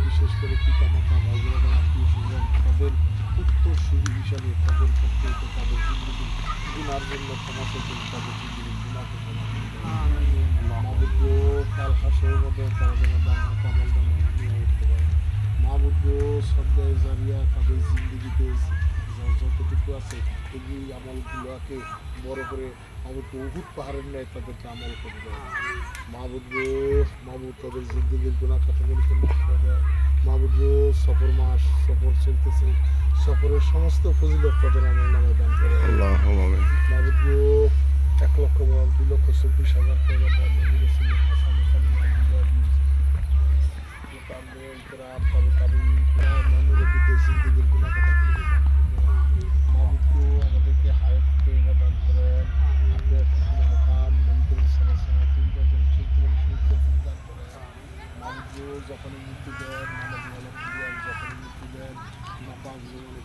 বিশেষ করে পিতা মাতা ভাই বোনেরা আত্মীয় স্বজন তাদের উত্তরসূরি হিসাবে তাদের পক্ষে তাদের জিন্দগি গুনার জন্য ক্ষমা করতেন, তাদের জিন্দগি গুনাকে ক্ষমা করতেন। মাহবুব কাল হাসের মধ্যে তারা যেন দান কামল দান নিয়ে উঠতে পারে। মাহবুব সদ্গায় জারিয়া তাদের জিন্দগিতে যতটুকু আছে এই আমলগুলোকে বড় করে মাহবুবকে উহুদ পাহাড়ের ন্যায় তাদেরকে আমল করে দেয়। মাহবুব তাদের জিন্দগির গুণা কথাগুলিকে মাফ করে দেয়। মাহবুব সফর মাস সফর চলতেছে, সফরের সমস্ত ফজিলত তাদের আমল নামে দান করে। মাহবুব 1,02,24,000 জিন্দগির গুণা কথাগুলিকে মাহবুবকে আমাদেরকে হায়াত দান করেন। আপনার মহাকাম নবীর সমস্যা দান করেন। মাহবুব যখনই মৃত্যু দেন নামাজি হলো যখনই মৃত্যু দেন নাপাক জীবনে